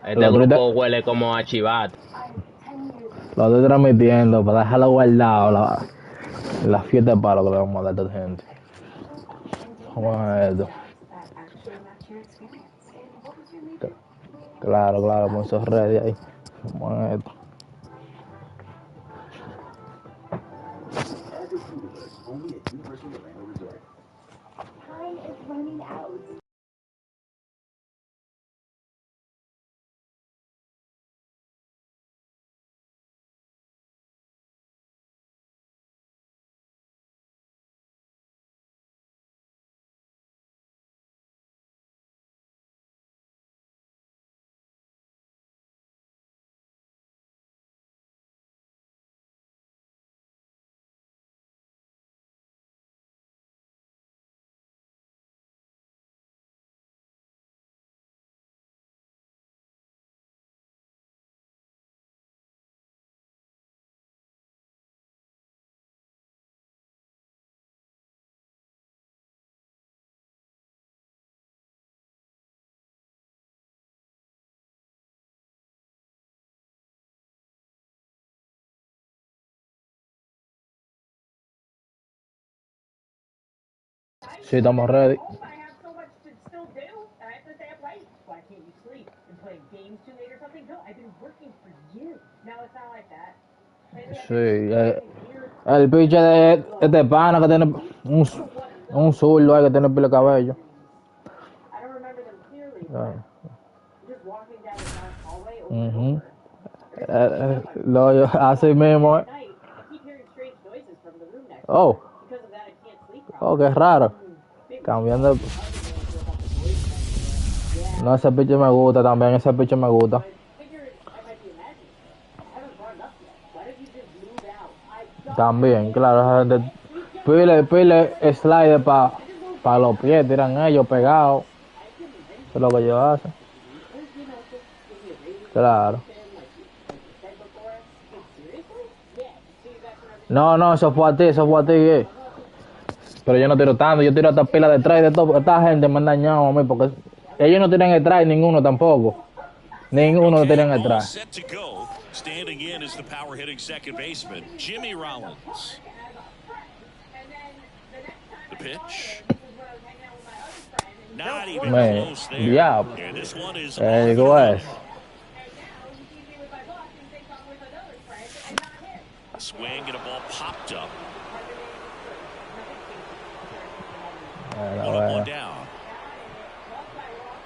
Este grupo huele como a chivato. Lo estoy transmitiendo para dejarlo guardado. La fiesta de palo que le vamos a dar a esta gente. Vamos a ver esto. Claro, con esos ready ahí. Vamos a ver esto. Sí, estamos ready. Sí, el pitcher de este pana que tiene un zurdo ahí que tiene pelo de cabello. Así mismo. Oh, qué raro. Cambiando. No, ese pitcher me gusta también, ese pitcher me gusta. También, claro, pile slide para los pies, tiran ellos pegados. Eso es lo que ellos hacen. Claro. No, eso fue a ti. Pero yo no tiro tanto, yo tiro hasta pila de trail de todo. Esta gente me han dañado a mí porque ellos no tiran el trail, ninguno tampoco. Ninguno tiran el trail. Standing in is the power hitting second baseman, Jimmy Rollins. The pitch. Not even close there. Yeah. And this one is Go ahead. A swing and a ball popped up. One down.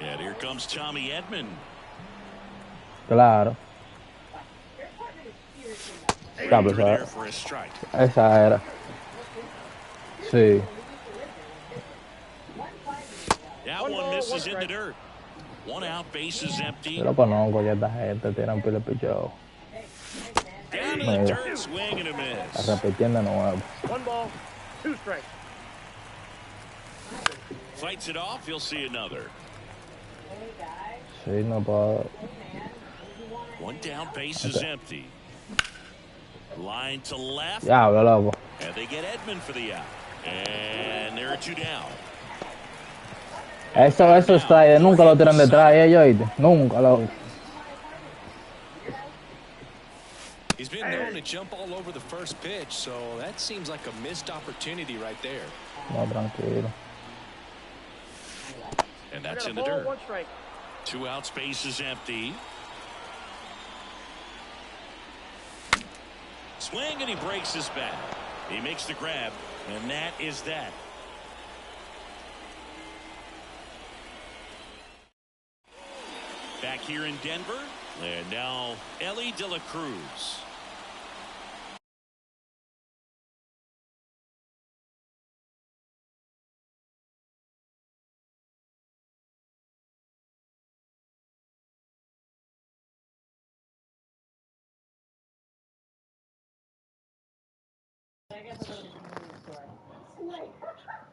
And here comes Tommy Edman. Claro. Esa era. Sí. That one misses in the dirt. One out, bases empty. Yo lo conozco ya esta gente, tiran pile picheo. Down in the dirt, swing and a miss. Repitiendo de nuevo. 1 ball, 2 strikes. Fights it off, he'll see another. Sí, no puedo. One down, base is empty. Line to left. Diablo, loco. And they get Edman for the out. And there are 2 down. Eso strike, nunca lo tiran detrás ellos, ¿oíste? Nunca lo. He's been known to jump all over the first pitch, so that seems like a missed opportunity right there. No, tranquilo. And that's in the dirt. 2 outs, base is empty. Swing and he breaks his bat. He makes the grab, and that is that. Back here in Denver, and now Ellie De La Cruz.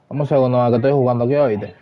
Vamos un segundo, que estoy jugando aquí, ¿oíste?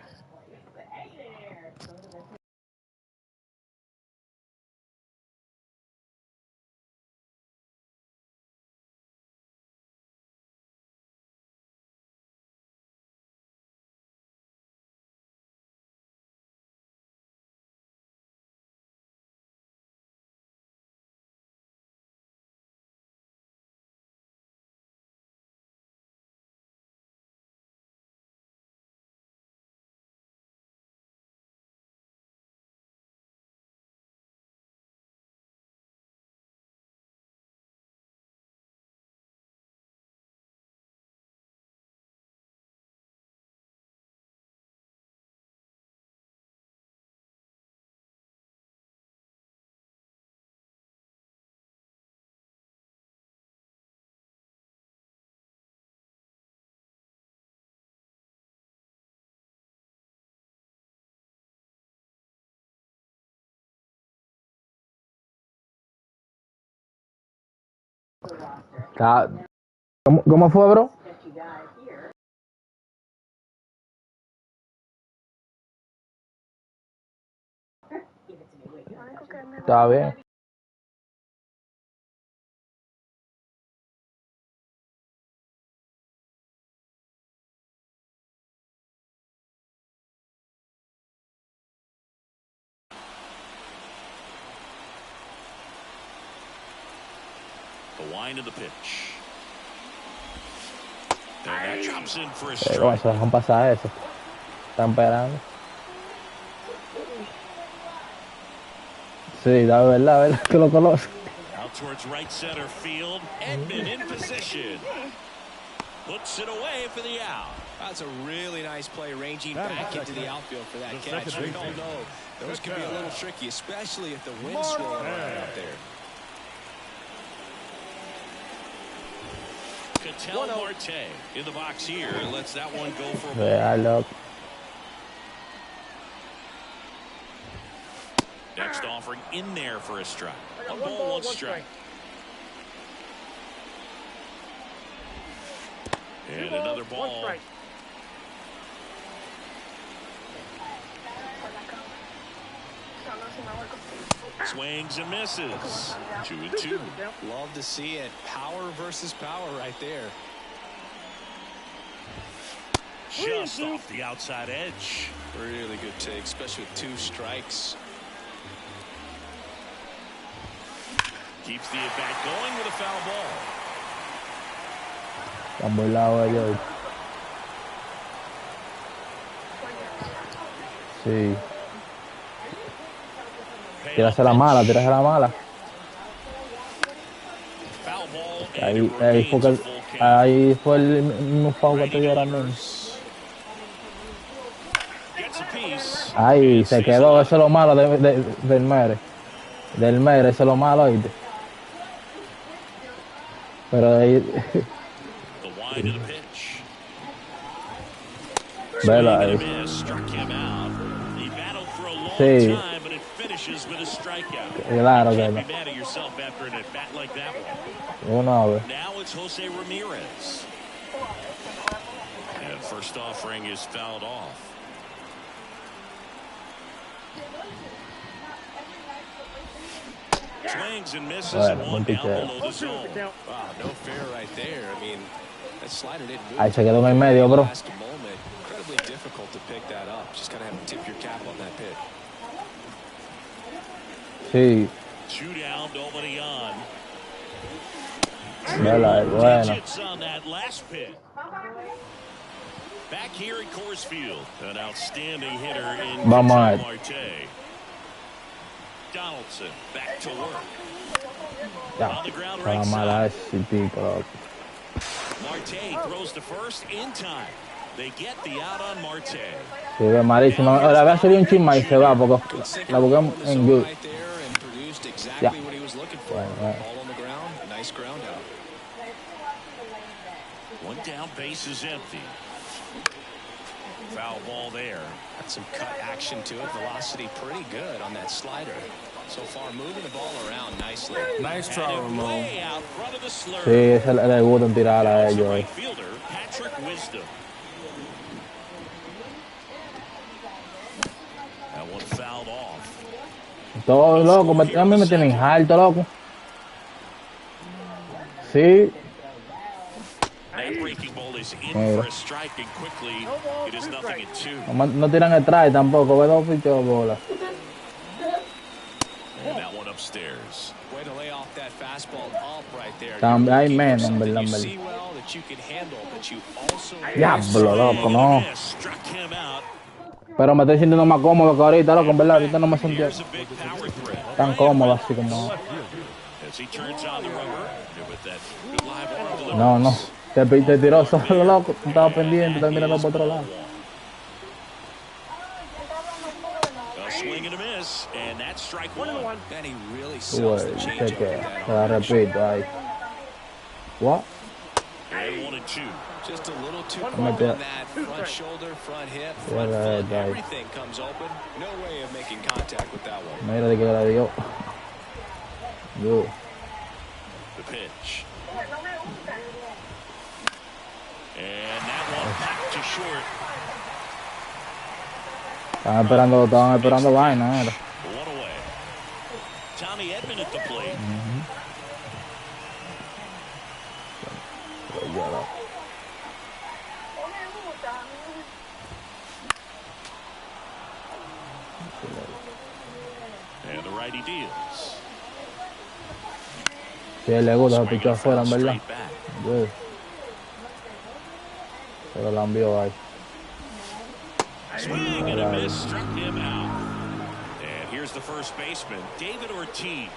¿Cómo fue, bro? Está bien. The wind of the pitch. And that drops in for a ¿Cómo strike. se dejan pasar eso? Están esperando. Sí, la verdad que lo conozco. Out towards right center field. Edman in position. Puts it away for the out. That's a really nice play, ranging back into the outfield for that catch. We all know those can be a little tricky, especially if the wind's swirling around out there. Ketel Marte in the box here. Lets that one go for a Real, ball. loco. Next offering in there for a strike. One ball, one strike. And another ball. Swings and misses. 2-2. Love to see it. Power versus power right there. Just off the outside edge. Really good take, especially with 2 strikes. Keeps the at-bat going with a foul ball. Están burlados ellos. Sí. Tírase la mala, tírase la mala. Foul ball, and Ahí, it ahí, remains fue, a full count. ahí fue el mismo foul que te dio ahora mismo. Gets a piece. Ahí se quedó, eso es lo malo del Mere. Del Mere, eso es lo malo, ¿oíste? Pero ahí. The wind of the pitch. Velo Swing and a ahí. miss. Struck him out. He battled for a long Sí. time, but it finishes with a strikeout. Claro You que can't no. be mad at yourself after an at-bat like that one. Uno a ver. Now it's Jose Ramirez. And first offering is fouled off. Swings and misses and one down below the zone. Wow, no fair right there. I mean, that slider didn't move. Ahí se quedó en el medio, bro. Last moment. Incredibly difficult to pick that up. Just kind of have to tip your cap on that pitch. Two Sí. down, nobody on. Vela, bueno. Digits on that last pitch. Back here at Coors Field, an outstanding hitter in Vamos a ver. Marte. Donaldson back to work. Ya. On the ground Estaba right mala side. ese tipo, loco. Marte throws to first in time. They get the out on Marte. Sí, ve malísimo. Ahora voy a salir un chisma y se va porque la busqué en good. Right there and produced exactly Ya. what he was looking for. Bueno, Ball on the ground, nice ground out. One down, base is empty. Foul ball there. Got some cut action to it. Velocity pretty good on that slider. So far, moving the ball around nicely. Nice try, And it Ramon. way out front of the slur. Sí, ese le gustan tirar a Also ellos. right fielder Patrick Wisdom. That one fouled off. Todo loco, a mí me tienen alto, loco. Sí. That breaking ball is in Mira. for a strike, and quickly it is 0-2. No tiran el try tampoco, ve dos pichos bola. And that one upstairs. Way to lay off that fastball up right there. También hay You're looking menos, for en something verdad, you en see verdad. well that you can handle, but you also Diablo, loco, no. Miss struck him out. Pero me estoy sintiendo más cómodo que ahorita, loco, en verdad. Ahorita no me sentía Here's a big power threat. tan cómodo así como. As he turns on the rubber with that good live arm delivery. No. Te tiró solo, loco. Estaba pendiente, estaba mirando por otro lado. A swing and a miss, and that's strike one. And he really sells the Güey, changeup sé with que that te la arm. repito ahí. What? And 1-2. Just a little too I'm quick at that. on that front shoulder, front hip, Yeah, front right, foot. right. Everything comes open. No way of making contact with that one. Mira de que la dio. Yo. The pitch. And that one popped to short. Estaban esperando vaina, era. One away. Tommy Edman at the plate. And the righty deals. Sí, le gusta Swinging pichar afuera, en verdad. straight back. Sí. Pero la envió ahí. Swing and a miss, struck him out. And here's the first baseman, David Ortiz.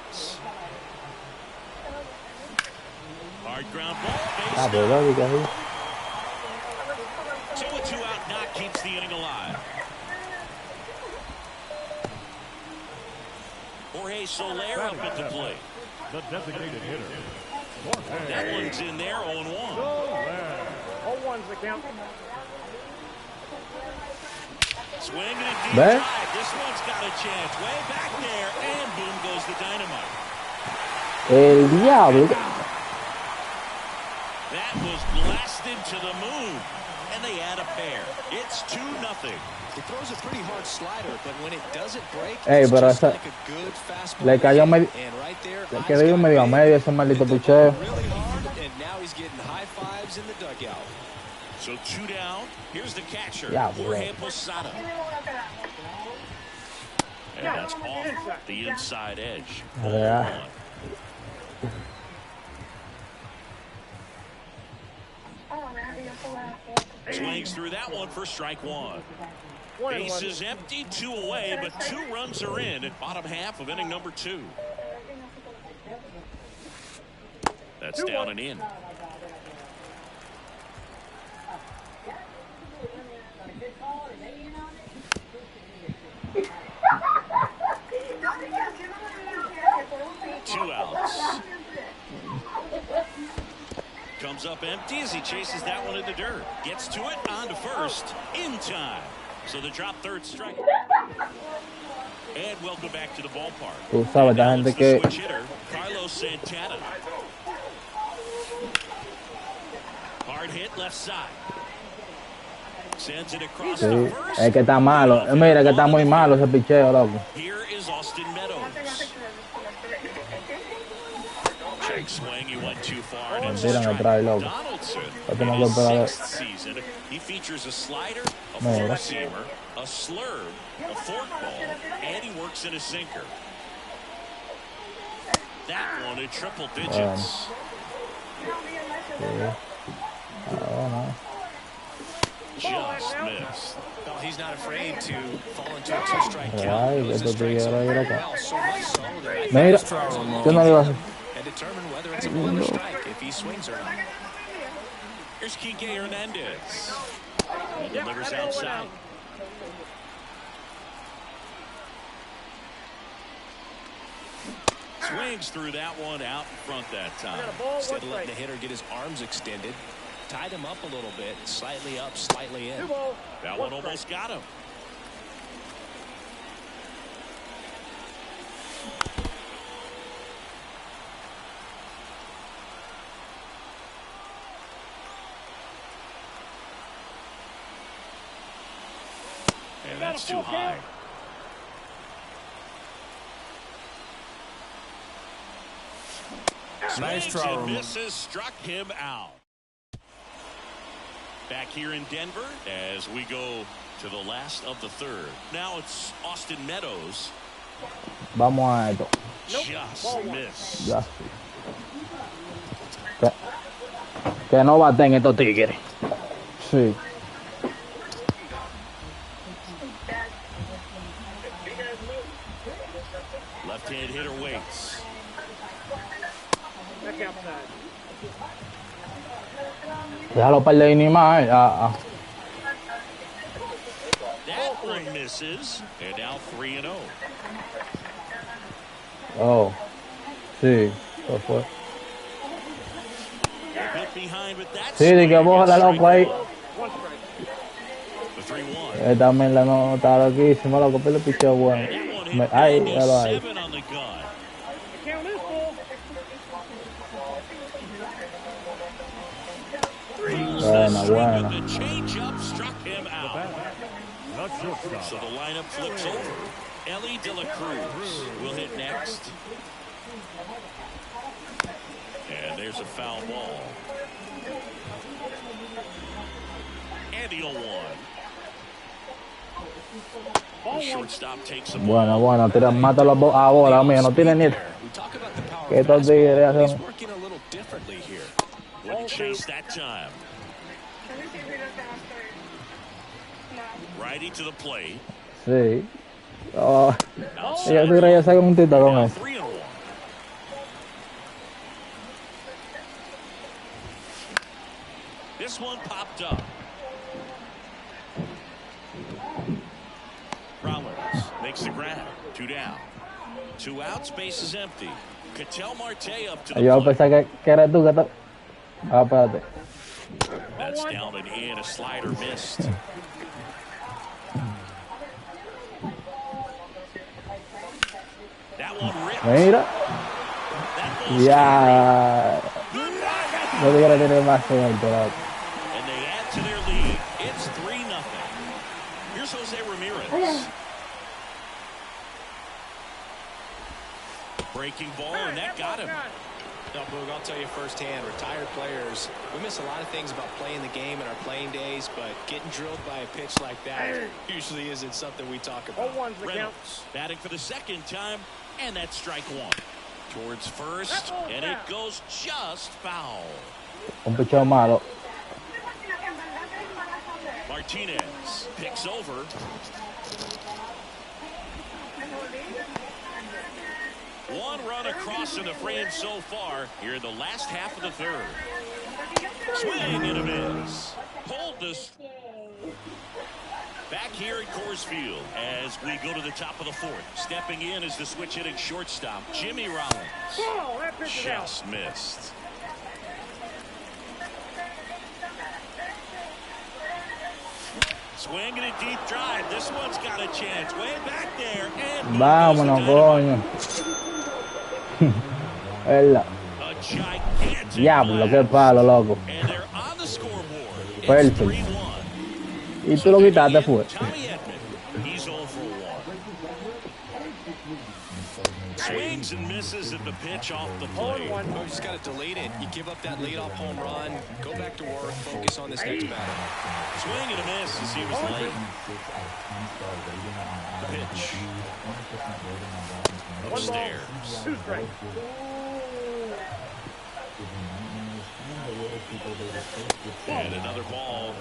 Hard ground ball, base Pero knock. David, ahí. 2-2 out, knock keeps the inning alive. Jorge Soler up at the plate. The designated hitter. That one's in there, 0-1. 0-1's the count. Swing and a deep There. drive. This one's got a chance. Way back there, and boom goes the dynamite. El diablo. That was blasted to the moon, and they add a pair. It's 2-0. He throws a pretty hard slider, but when it doesn't break, Ey, it's pero just esa- like a good fastball. Le cayó medio. And right there, Le eyes quedó got medio a big. medio ese maldito picheo. Really hard, and now he's getting high fives in the dugout. So 2 down. Here's the catcher, Yeah, Jorge Posada. And that's off the inside edge. Yeah. 0-1. Swings through that one for strike one. 1-1. Bases empty, 2 away, but 2 runs are in at bottom half of inning number 2. That's down and in. Two outs. Comes up empty as he chases that one in the dirt. Gets to it, on to first, in time. So the drop third strike. And welcome back to the ballpark. Tú sabes, la Now gente it's the que switch hitter, Carlos Santana. Hard hit left side. Sends it across sí, the first. es que está malo. Mira que está muy malo ese picheo, loco. Here is Austin Meadows. Check swing, he went too far. And it's a Tiran strike. atrás, loco. Donaldson, Lo in tenemos his que esperar. 6th season, he features a slider, a Mira. four-seamer, a slurve, a forkball, and he works in a sinker. That one at triple digits. Sí. Ah, no. Just missed. Well, he's not afraid to fall into a two-strike count. Ay, Knows que his tú strikes tienes are ahí, very loco. well, so much so that I Mira, think throw him ¿qué no le iba a hacer? and determine whether it's a ball or strike if he swings or not. Here's Kike Hernandez. And delivers outside. Swings through that one out in front that time. Instead of letting the hitter get his arms extended, tied him up a little bit, slightly up, slightly in. That one almost got him. And that's too high. Nice Swings throw, and Ramon. misses, struck him out. Back here in Denver as we go to the last of the third. Now it's Austin Meadows. Vamos a esto. Just missed. Ya sí. Que no baten estos tigres. Sí. Left-hand hitter waits. Back outside. Déjalo perder ni más. That one misses. And now 3-0. Oh. Sí. Eso fue. Hit behind with that Sí, de que swing boja la against loco ahí. One strike. The 3-1. También la no está loquísimo, loco. Pero el picheo bueno. That one hit Ahí, ya lo hay. 97 on the gun. The count is full. Buena, buena. The changeup struck him out. The shortstop. So the lineup flips over. Ellie De La Cruz will hit next. And there's a foul ball. And the 0-1. The shortstop takes a ball. Bueno, bueno, tira, mátalo a bola, mío, no tiene ni. We talk about the power Que of estos tigres fastball. He's hacen. working a little differently here. Wouldn't chase that time. Righty to the plate. Sí. Oh, Outside. yo tigre ya saca un tito con Now eso. 3-1. This one popped up. Rollins makes the grab. 2 down. 2 outs. Base is empty. Ketel Marte up to the Yo plate. pensé que eres tú que estás. Ah, espérate. That's down and in. A slider missed. That one ripped. Mira. That ball's Ya. No tigre tiene más suerte. and they add to their lead. It's 3-0. Here's Jose Ramirez. Breaking ball, and that got him. No, Boog, I'll tell you firsthand, retired players, we miss a lot of things about playing the game in our playing days, but getting drilled by a pitch like that usually isn't something we talk about. 0-1's the count. Reynolds batting for the second time, and that's strike one. Towards first, and it goes just foul. Un picheo malo. Martinez picks over. One run across in the frame so far here in the last half of the third. Swing and a miss. Hold this. Back here at Coors Field as we go to the top of the fourth. Stepping in is the switch hitting shortstop, Jimmy Rollins. Oh, that pitch is out. Just missed. Swing and a deep drive. This one's got a chance. Way back there. And Vámonos, coño. Verdad. a gigantic Diablo, qué blast. palo, loco. And they're on the scoreboard. It's Perfect. 3-1. Y tú lo quitaste, fue. Tommy Edman. He's 0 for 1. Swings and misses at the pitch off the plate. Oh, you just got to delete it. You give up that leadoff home run, go back to work, focus on this next batter. Swing and a miss as he was late. Pitch. Upstairs. 2 strikes. And another ball.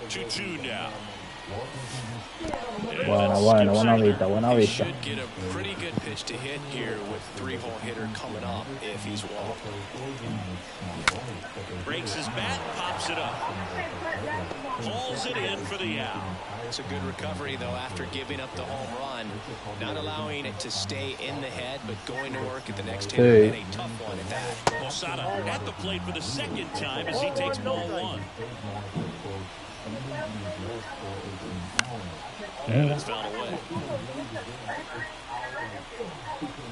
2-2 now. Buena, buena, buena vista, buena He vista. should get a pretty good pitch to hit here with 3-hole hitter coming up if he's walked. Breaks his bat, pops it up. Pulls it in for the out. It's a good recovery, though, after giving up the home run. Not allowing it to stay in the head, but going to work at the next hitter, Hey. and a tough one at that. Posada at the plate for the second time as he takes ball one. And it's fouled away.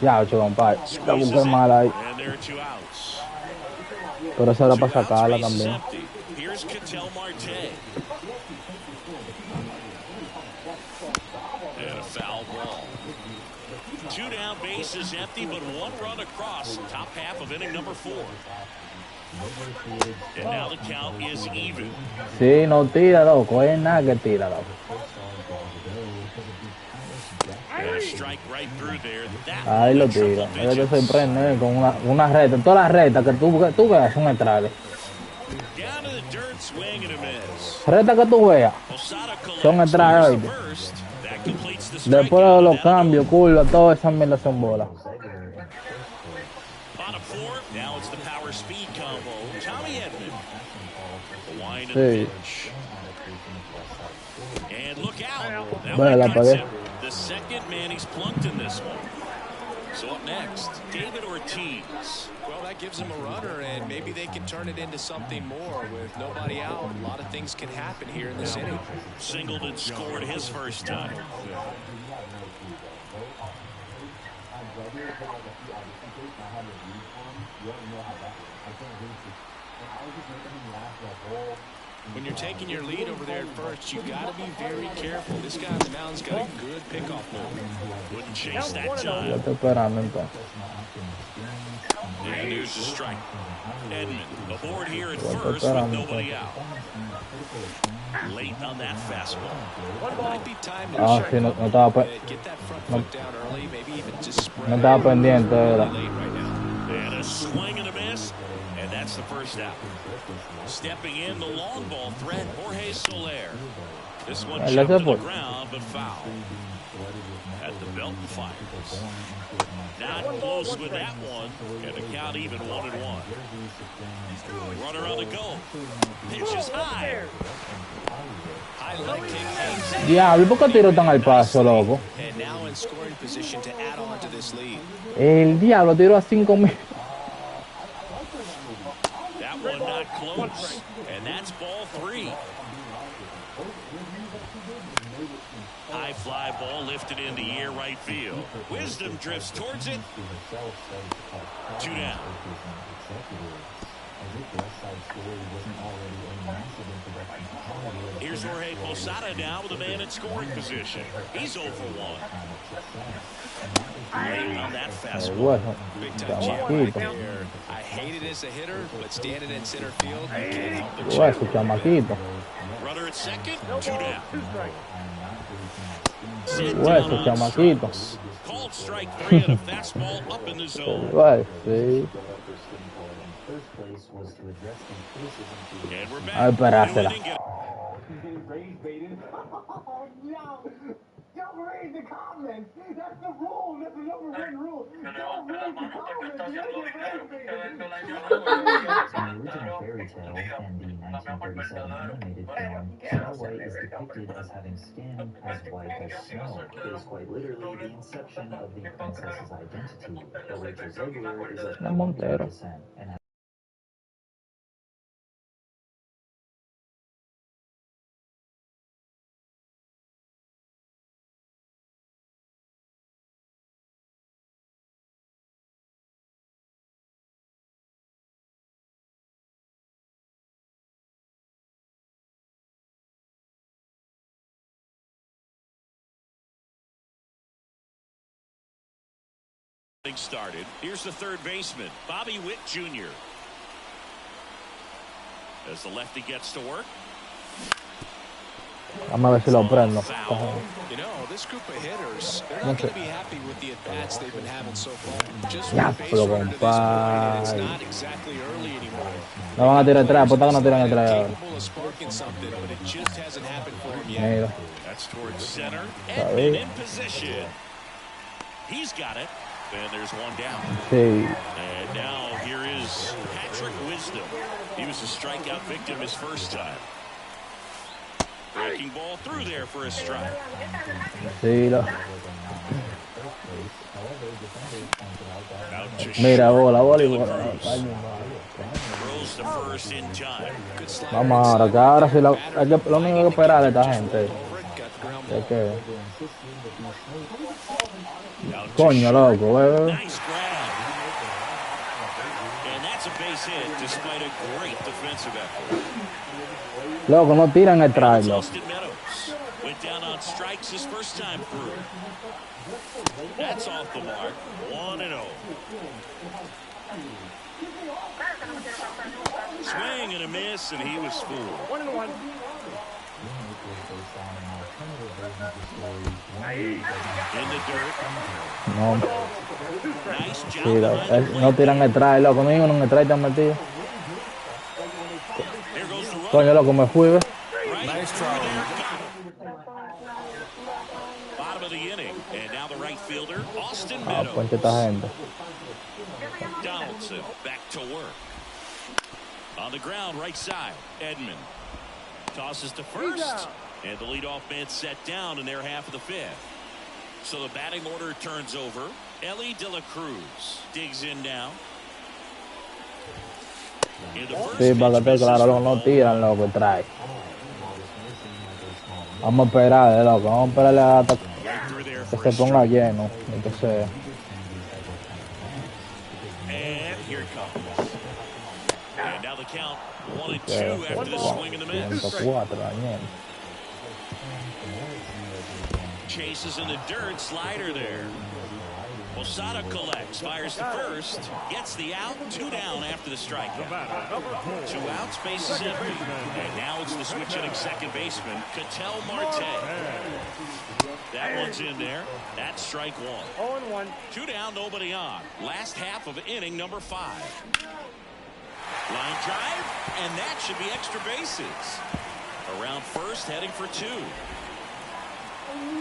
Ya, ocho, compadre. La Squeezes busqué it, mal ahí. and there are 2 outs. Pero eso era 2 para outs, sacarla base is también. empty. Here's Ketel Marte. And a foul ball. 2 down, base is empty, but 1 run across. Top half of inning number 4. And now the count is even. Sí, no tira, loco. Es nada que tira, loco. And a strike right through there. That Ahí lo one in tira. triple Ellos te digits. sorprenden con una recta. Todas las rectas que tú veas son extrañas. Down to the dirt, swing and a miss. Rectas que tú veas Posada son collects extrañas. the ¿Oíste? first. That completes the Después de strikeout. los Now cambios, curvas, todas esas mierdas son bolas. on a 4, now it's the power speed combo. Tommy Edman. The wind and Sí. pitch. And look out. That Bueno, one la cuts apagué. him. The second man he's plunked in this one. So up next, David Ortiz. Well, that gives them a runner, and maybe they can turn it into something more with nobody out. A lot of things can happen here in this inning. Singled and scored his first time. When you're taking your lead over there at first, you've got to be very careful. This guy on the mound's got a good pickoff move. Wouldn't chase that Yo time. estoy esperando entonces. And there's the strike. Edmund aboard here at Yo estoy first with esperando nobody entonces. out. Late on that fastball. Might be time to Ah, check sí, no up a estaba, little bit, get that front foot down early, maybe even just spread no estaba pendiente, really era. late right now. And a swing and a miss. And that's the first out. Stepping in the long ball threat, Jorge Soler. This one Let's jumped go to for the it. ground, but foul. At the belt and fires. Not close with that one. And the count even 1-1. Runner on the go. Pitch is high. High leg kick aims Diablo, ¿por qué tiro tan al paso, loco? and now in scoring position to add on to this lead. El diablo tiró a 5,000. That one not close. And that's ball 3. High fly ball lifted into air right field. Wisdom drifts towards it. 2 down. Here's Jorge Posada now with a man in scoring position. He's 0 for 1. Late on that fastball. Hueso. Big time jam right Chamaquito. there. I hate it as a hitter, but standing in center field, you can't help but cheer. Hueso, chamaquito. Runner at second, 2 down. Set down Hueso, on chamaquito. strikes. Called strike 3 and a fastball up in the zone. Hueso, sí. And we're A back. esperársela. New inning, get- Oh no! Don't read the comments! That's the rule! That's the number one rule! Don't read the comments! You're In the original fairy tale and the 1937 animated film, Snow White is depicted as having skin as white as snow. It is quite literally the inception of the princess's identity. But Rachel Zegler is of Montero. descent and started. Here's the third baseman, Bobby Witt Jr. As the lefty gets to work. Vamos a ver si lo prendo. Foul. You know, this group of hitters, they're not going to be happy with the at-bats they've been having so far. Just Ya, one base pero runner to this point, and it's compadre. not exactly early anymore. No van a tirar atrás, pues no tiran atrás ahora. Capable of sparking something, but it just hasn't happened for him yet. Mira. That's towards center. Está Edmund bien. in position. He's got it. And there's one down. Sí. And now here is Patrick Wisdom. He was a strikeout victim his first time. Breaking ball through there for a strike. Sí, lo. Out to Mira, short. bola y De La bola. Cruz Ay, mi madre. throws to first in time. Good slider Vamos ahora, que ahora sí lo único que esperar de esta gente es que. Out to Coño, short. loco, güey. Nice grab. And that's a base hit despite a great defensive effort. Loco, no tiran el It's trailer. Austin Meadows. Went down on strikes his first time through. That's off the mark. 1-0. Swing and a miss, and he was fooled. 1-1. In the dirt. No, Nice job. sí, behind the plate. no tiran el trailer, loco. Ni uno en el trailer tan metido. There goes the run. Coño, loco, me fui, ¿ves? Right Nice through try. there. Bottom of the inning. And now the right fielder, Austin Ah, Meadows. ponche esta gente. Donaldson back to work. On the ground, right side. Edmund tosses to first. And the leadoff man set down in their half of the fifth. So the batting order turns over. Ellie De La Cruz digs in now. In the first Sí, para que pitch, esté claro, loco, no tiran, loco, trae. Vamos a esperar, loco, vamos a esperarle hasta right through there que for a se ponga strike. lleno. Entonces, And here comes. And now the count 1-2 after the swing and the miss. 104, Daniel. Chases in the dirt, slider there. Posada collects, fires to first, gets the out, 2 down after the strikeout. 2 outs, base is empty. And now it's the switch hitting second baseman, Ketel Marte. That one's in there. That's strike 1. 0-1. 2 down, nobody on. Last half of inning number 5. Line drive, and that should be extra bases. Around first, heading for 2.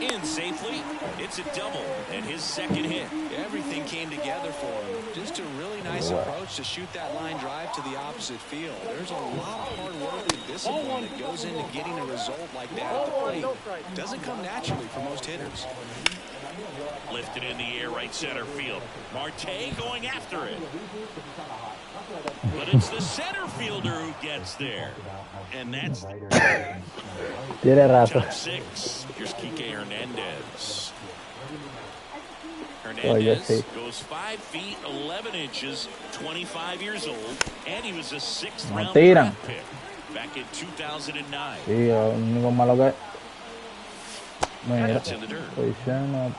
In safely, it's a double and his second hit. Everything came together for him. Just a really nice approach to shoot that line drive to the opposite field. There's a lot of hard work and discipline that goes into getting a result like that at the plate. Doesn't come naturally for most hitters. Lifted in the air, right center field. Marte going after it. But it's the center fielder who gets there. And that's Tiene razón. top 6. Here's Kike Hernandez. Oye, Hernandez sí. goes 5 feet 11 inches, 25 years old, and he was a 6th No round tiran. draft pick back in 2009. Sí, lo único malo que... Mira, That's in the dirt. posición...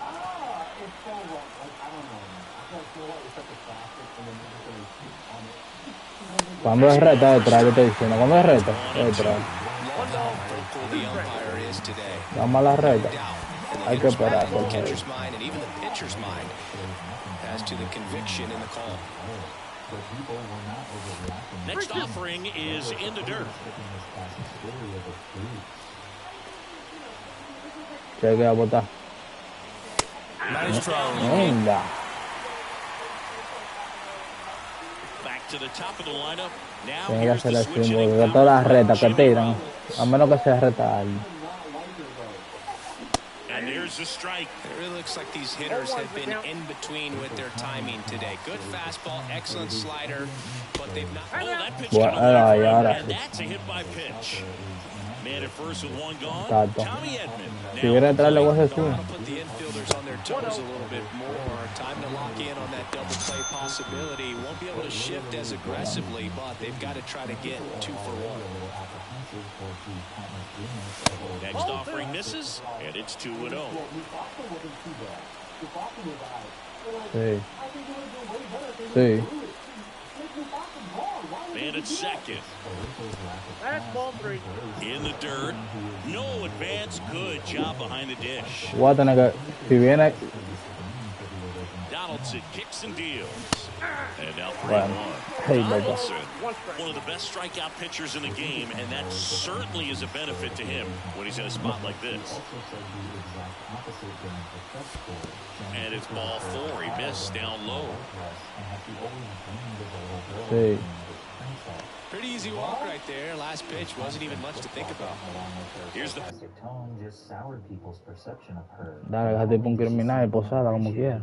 Cuando es reta detrás, yo estoy diciendo, cuando es reta, detrás. The umpire is today. Vamos a la reta. Doubt in the Hay que hitter's esperar. mind, the catcher's mind, and even the pitcher's mind as to the conviction in the call. Next offering is in the dirt. ¿Qué queda botar? Nice throw. Venga. Back to the top of the lineup. Now Tiene que here's hacer the así, switch hitting porque todas las power retas que Jimmy tiran, Ramos. a menos que sea reta alguien. And there's the strike. It really looks like these hitters have been in between with their timing today. Good fastball, excellent slider, but they've not. Oh, that pitch Bueno, got away from him, ahora and sí. that's a hit by pitch. Man at first with 1 gone. Exacto. Tommy Edman. Si viene atrás le voy a hacer Want zoom. to put the infielders on their toes a little bit more. Time to lock in on that double play possibility. Won't be able to shift as aggressively, but they've got to try to get 2 for 1. Next offering misses, and it's 2-0. Sí. Sí. Man at second. That's ball 3. In the dirt. No advance. Good job behind the dish. Voy a tener que... Si viene... Donaldson kicks and deals. And now 3-1. Bueno. Hey, papá. Donaldson, one of the best strikeout pitchers in the game, and that certainly is a benefit to him when he's in a spot like this. And it's ball 4. He missed down low. Sí. Pretty easy walk right there. Last pitch wasn't even much to think about. Here's the tone just soured people's perception of her. Dale, déjate por un criminal, Posada, como quiera.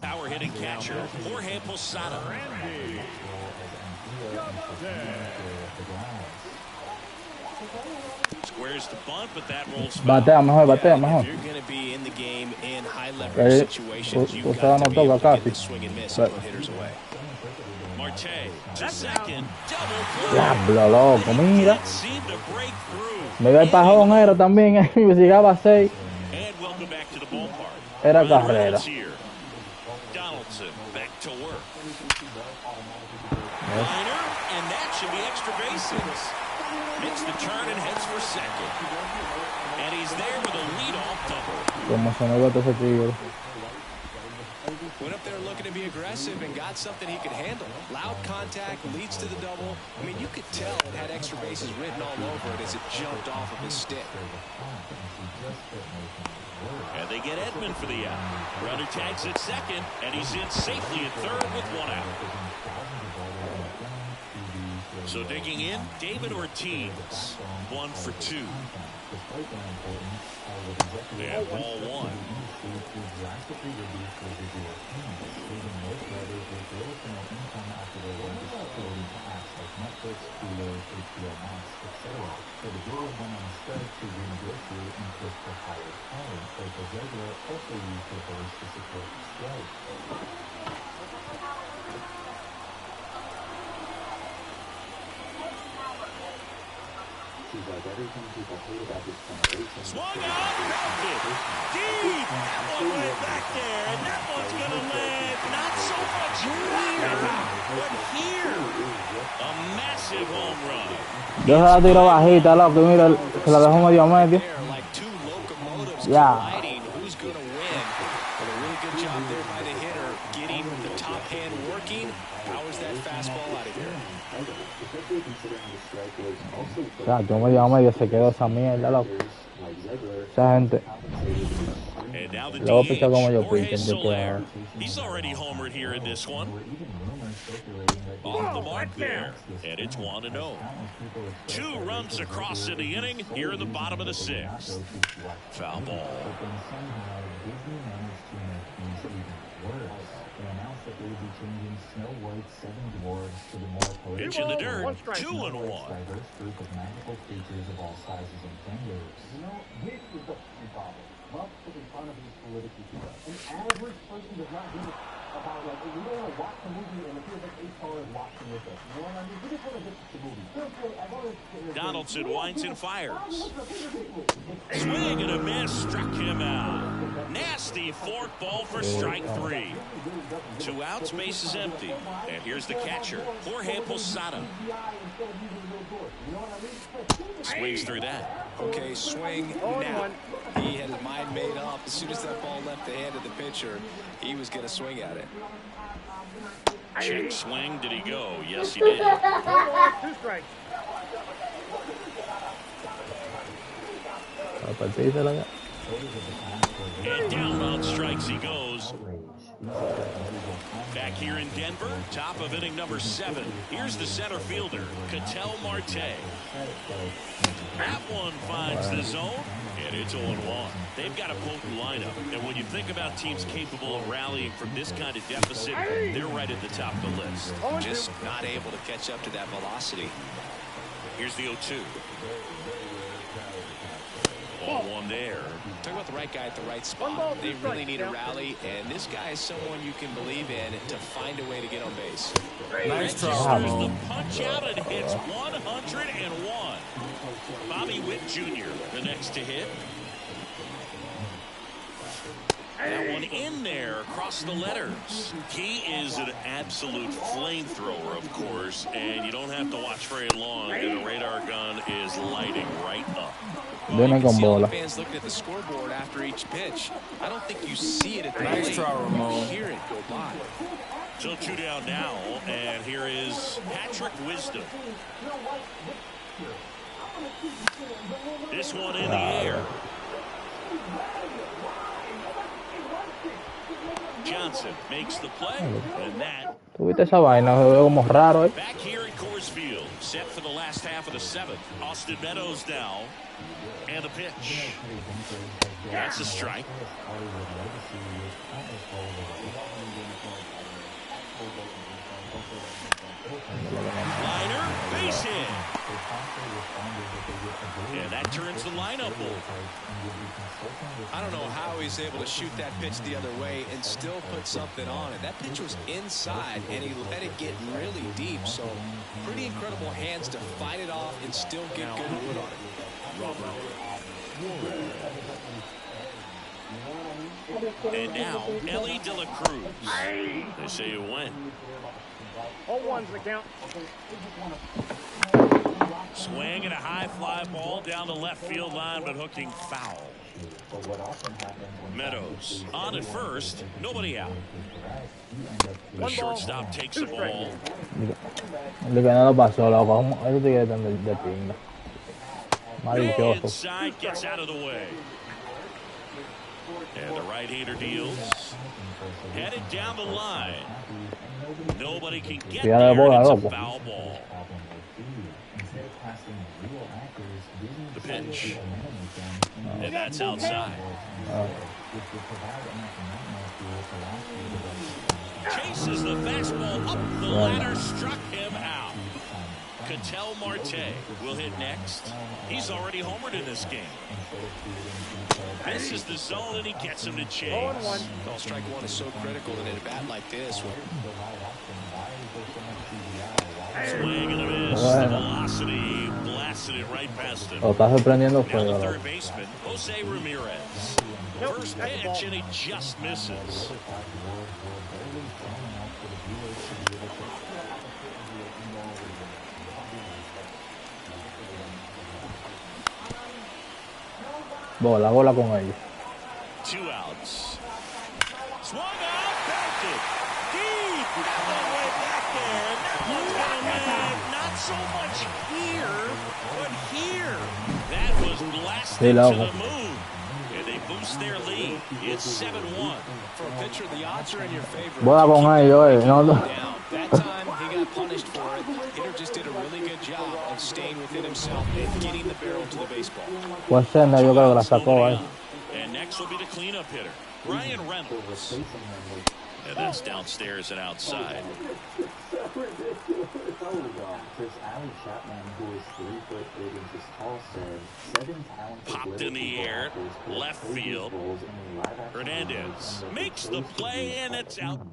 power hitting catcher, Jorge Posada. Squares to bunt, but that rolls foul. Batea mejor, batea mejor. If you're going to be in the game in high leverage situations, you've Posada got to no be able toca to get casi. the swing and miss and put hitters away. Marte to second, double play. Diablo, loco, mira. That seemed to break through. Me ve el pajón, era también, me llegaba a 6. And welcome back to the ballpark. Era Ryan carrera. Reynolds here. Donaldson back to work. Liner, and that should be extra bases. Makes the turn and heads for second. And he's there with a leadoff double. Como se me va todo ese tigre. Went up there looking to be aggressive and got something he could handle. Loud contact leads to the double. I mean, you could tell it had extra bases written all over it as it jumped off of his stick. And they get Edman for the out. Runner tags at second, and he's in safely at third with 1 out. So digging in, David Ortiz, 1 for 2. And ball 1. He's like everything people hate about this generation. Swung out, dropped it. Deep. That one went back there, and that one's going to land not so much here, but here. A massive home run. Yo se la tiro bajita, loco, y mira, se la dejo medio medio. Like two locomotives Yeah. colliding. Who's going to win? But a really good job there by the hitter, getting the top hand working. Powers that fastball out of here. Ya, yo medio medio se quedó esa mierda, loco. Esa gente. And now the Luego picha como yo Jorge picho, yo Soler. quiero. He's already homered here in this one. Off the mark there, and it's 1-0. 2 runs across in the inning here in the bottom of the 6th. Foul ball. Pitch in the dirt, 2-1. This is the problem. Love put in front of these politically people. An average person does not do it about, like, we don't want to watch the movie and it feels like 8 stars watching with us. You know what I mean? We just want to get the movie. Donaldson winds and fires. Swing and a miss, struck him out. Nasty fork ball for strike 3. 2 outs, base is empty. And here's the catcher, Jorge Posada. Swings through that. Okay, swing now. He had his mind made up. As soon as that ball left the hand of the pitcher, he was going to swing at it. Check swing. Did he go? Yes, he did. 2 strikes. And down on strikes he goes. Back here in Denver, top of inning number 7. Here's the center fielder, Ketel Marte. That one finds the zone, and it's 0-1. They've got a potent lineup, and when you think about teams capable of rallying from this kind of deficit, they're right at the top of the list. Just not able to catch up to that velocity. Here's the 0-2. 0-1 there. Talk about the right guy at the right spot. They really need a rally, and this guy is someone you can believe in to find a way to get on base. Nice try. The punch out and hits 101. Bobby Witt Jr. the next to hit. That one in there across the letters. He is an absolute flamethrower, of course, and you don't have to watch very long, and the radar gun is lighting right up. Well, you can see all the fans looking at the scoreboard after each pitch. I don't think you see it at the plate. You hear it go by. So 2 down now, and here is Patrick Wisdom. This one in the air. Johnson makes the play, and that. ¿Tuviste esa vaina? Se ve como raro, Back here at Coors Field, set for the last half of the 7th. Austin Meadows now, and the pitch. That's a strike. Liner, base hit. And that turns the lineup over. I don't know how he's able to shoot that pitch the other way and still put something on it. That pitch was inside, and he let it get really deep. So pretty incredible hands to fight it off and still get good wood on it. And now, Ellie De La Cruz. They say it went. 0-1's the count. Swing and a high fly ball down the left field line, but hooking foul. Meadows on at first, nobody out. The shortstop takes the ball. Le que no lo pasó, loco. Eso te queda de pinga. Maldito. Inside, gets out of the way. And the right-hander deals. Headed down the line. Nobody can get there, and it's a foul ball. The pitch. And that's outside. Chases the fastball up the ladder, struck him out. Ketel Marte will hit next. He's already homered in this game. This is the zone, and he gets him to chase. Well, strike 1 is so critical in a bat like this. Swing and a miss. The velocity blasted it right past him. Lo está sorprendiendo Now feo. the third baseman, Jose Ramirez. First pitch, and he just misses. Bola con ellos. 2 outs. Swung out, backed it. Deep. That one way back there. And that one's going to land not so much here, but here. That was blasted to the moon. And they boost their lead. It's 7-1. For a pitcher, the odds are in your favor. Bola con ellos, no. That time, he got punished for it. Hitter just did a really good job of staying within himself and getting the barrel to the baseball. Pues yo creo que la sacó ahí. And next will be the cleanup hitter, Brian Reynolds. And that's downstairs and outside. Popped in the air, left field. Hernandez makes the play, and it's out.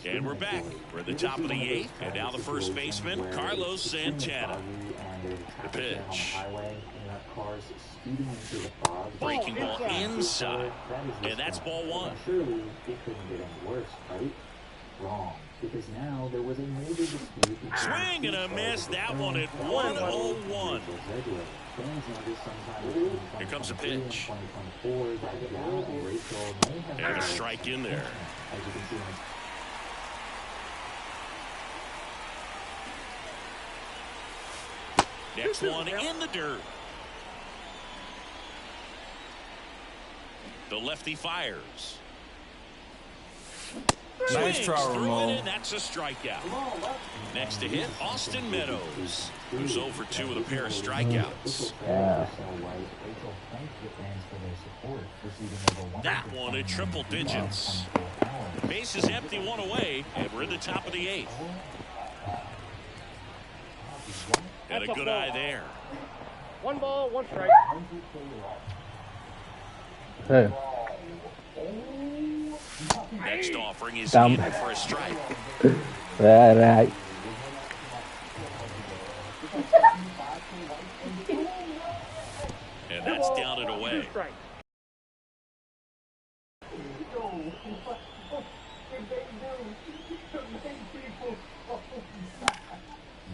And we're back. We're at the top of the 8th, and now the first baseman, Carlos Santana. The pitch. Breaking ball inside, and that's ball 1. Surely it couldn't get any worse, right? Wrong, because now there was a major dispute. Swing and a miss. That one at 101. Here comes a pitch. And a strike in there. Next one in the dirt. The lefty fires. Nice try, Ramon. That's a strikeout. Next to hit, Austin Meadows, who's 0 for 2 with a pair of strikeouts. Yeah. That one at triple digits. Base is empty, 1 away, and we're in the top of the 8th. And a good eye there. 1 ball, 1 strike. Hey. Next offering is in for a strike. Right. And that's down and away.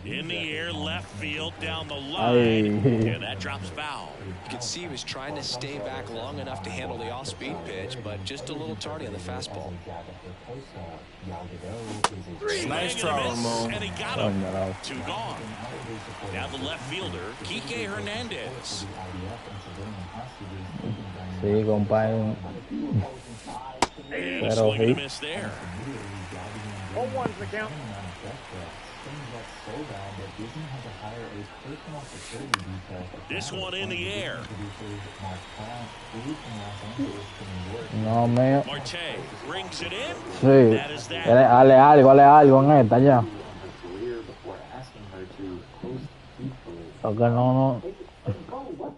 In the air, left field, down the line, and that drops foul. You can see he was trying to stay back long enough to handle the off-speed pitch, but just a little tardy on the fastball. Nice try, Ramon. And he got him. 2 gone. Now the left fielder, Kike Hernandez. Sí, compadre. And a swing and a miss there. 0-1's the count. This one in the air. No, mío. Marte brings it in. Sí. That is that. Hale algo en esta ya. Porque no.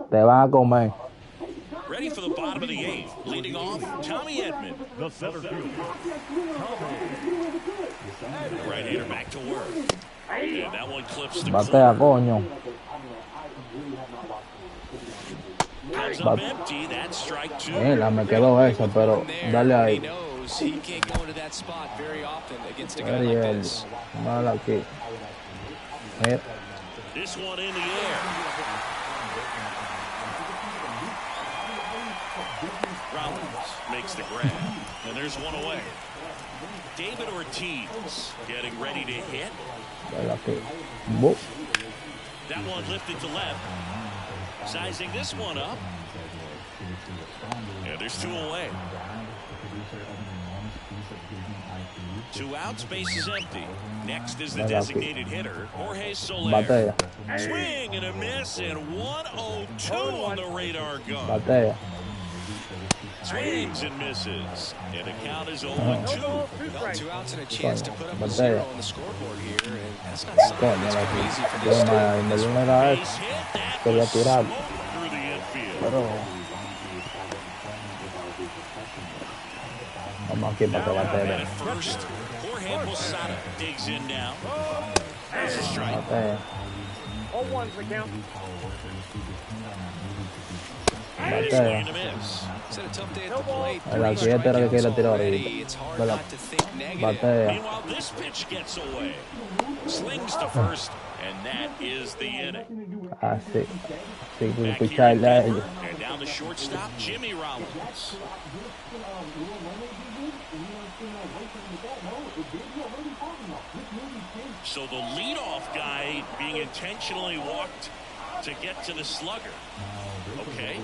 Te van a comer. Ready for the bottom of the 8th. Leading off, Tommy Edman. The center field. Right-hander back to work. And that one clips the Batea, corner. coño. Comes up empty. That's strike 2. Mira, me quedó esa, pero dale He ahí. knows he can't go into that spot very often against a guy like this. Mal aquí. Mira. This one in the air. Rollins makes the grab. And there's 1 away. David Ortiz getting ready to hit. That one lifted to left. Sizing this one up. And there's 2 away. 2 outs, base is empty. Next is the designated hitter, Jorge Soler. Swing and a miss, and 1-0-2 on the radar gun. Swings and misses. And the count is 0-2. Well, 2 outs and a chance to put up a 0 on the scoreboard here, and that's not something that's going to be easy for this team. Base hit, that was smoked through the infield. Vamos aquí para que And bate. at first, Jorge Posada digs in now. There's a strike. Bate. 0-1's the count. And a swing and a miss. It's a tough day at the plate. La quieta era que quería tirar Already, ahorita. it's hard Vela. not to think negative. Batea. Meanwhile, this pitch gets away. Slings to first, and that is the inning. Así. Sí, que Back here escucharle a in ellos. Denver, and down the shortstop, Jimmy Rollins. So the leadoff guy being intentionally walked to get to the slugger. Okay.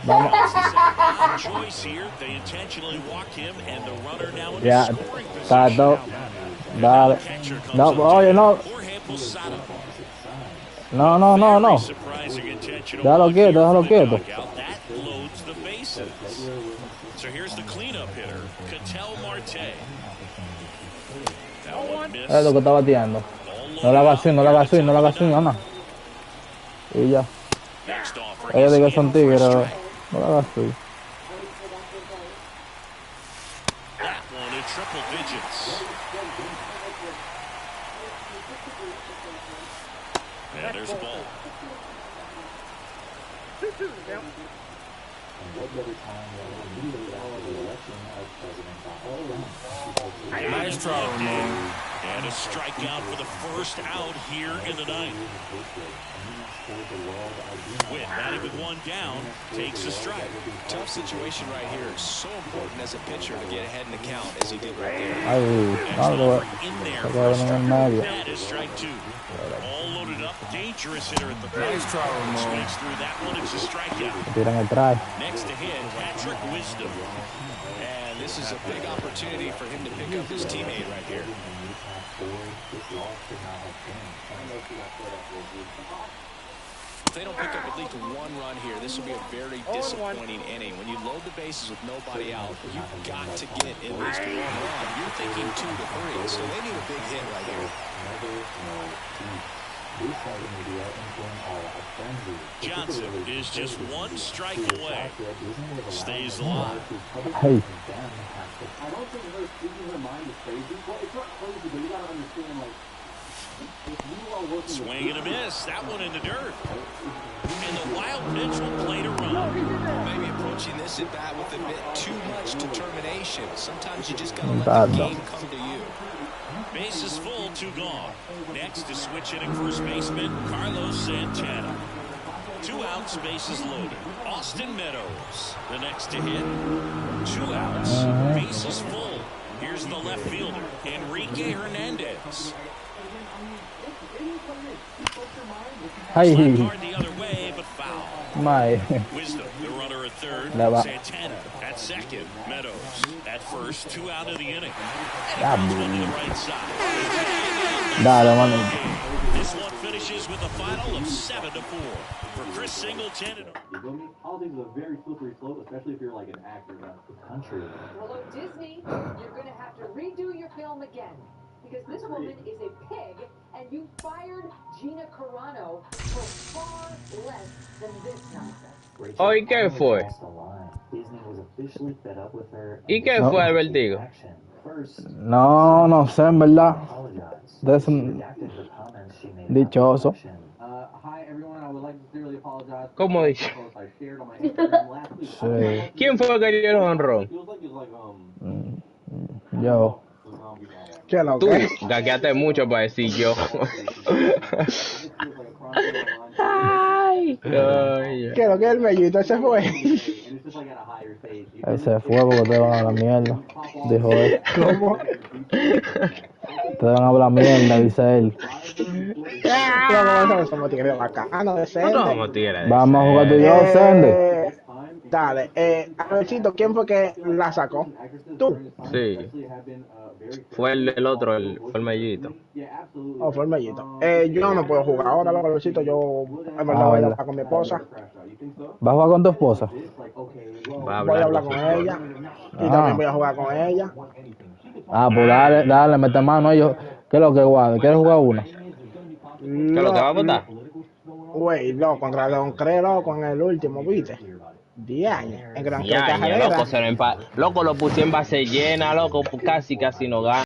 That's the odd choice here. They intentionally walk him, and the runner now in Ya, scoring está position. todo. And now Dale. the catcher comes No, up to oye, him, no. Jorge Posada. No. Very surprising intentional Déjalo walk quieto, here déjalo from the quieto. dugout. That loads the bases. So here's the cleanup hitter, Ketel Marte. That one missed. Es lo que está bateando. All No le hagas loaded swing, no le up hagas here swing, no le at hagas the swing, top of the Ana. Y ya. ninth. Next offering Ellos is de que in son for a tigres, strike. no le hagas swing. That one in triple digits. And there's a ball. 2-2's the count. Nice try, Ramon. And a strikeout for the first out here in the ninth. Witt batting with one down, takes a strike. Tough situation right here. It's so important as a pitcher to get ahead in the count as he did right there. Ay, Next algo. offering in there Se for a quedaron en strike. el medio. That is strike two. All loaded up, dangerous hitter at the plate. Nice try, Ramon. Swings through that one, it's a strikeout. Tiran el try. Next to hit, Patrick Wisdom. And this is a big opportunity for him to pick up his teammate right here. If they don't pick up at least one run here, this will be a very disappointing inning. When you load the bases with nobody out, you've got to get at least one run. You're thinking 2 to 3, so they need a big hit right here. Johnson is just one strike away. Stays alive. Hey. I don't think her speaking her mind is crazy. Well, it's not crazy, but you gotta understand, like, if you are working Swing and a miss. That one in the dirt. And the wild pitch will play to run. Maybe approaching this at bat with a bit too much determination. Sometimes you just got to let the game come to you. Bases full, 2 gone. Next to switch hitting first baseman, Carlos Santana. 2 outs, bases loaded. Austin Meadows, the next to hit. 2 outs, bases full. Here's the left fielder, Enrique Hernandez. Ay, Slapped hard the other way, but foul. my. Wisdom, the runner at third. La va. Santana at second. Meadows at first. 2 out of the inning. Ya, And he throws one to the right side. Dale, mano. This one finishes with a final of 7-4 for Chris Singleton. You feel me? Politics is a very slippery slope, especially if you're like an actor in a country. Well, look, Disney, you're going to have to redo your film again. Because this woman is a pig, and you fired Gina Carano for far less than this nonsense. Oh, ¿y qué fue? ¿Y qué fue, Albertico? No sé, en verdad. Dichoso. Hi everyone, I would like to sincerely apologize. ¿Cómo dice? I shared on my Instagram last week. Sí. ¿Quién fue que dio el honrón? Feels like it's like Yo. ¿Qué lo Tú que? gaqueaste mucho para decir yo. Ay, coño. ¿Qué lo que el mellito se fue? Él se fue porque te van a hablar mierda. Dijo él. ¿Cómo? Te van a hablar mierda, dice él. No, somos tigres bacanos, decentes. No vamos a tirar. Vamos a jugar tú y yo, Sende. Dale, a vercito, ¿quién fue que la sacó? ¿Tú? Sí. Fue el otro, fue el mellito. ¿O fue el mellito? Yo no puedo jugar ahora, loco, Luisito. Yo, en verdad, voy a hablar con mi esposa. ¿Vas a jugar con tu esposa? Va a Voy a hablar con con ella. Y también voy a jugar con ella. Pues dale, mete mano. Yo, ¿qué es lo que guarda? ¿Quieres jugar uno? ¿Qué es lo que va a votar? Güey, loco, contra Don Cree, loco, en el último, ¿viste? 10 años. En gran Ya, carrera. loco, loco, lo puse en base llena, loco, casi no gana.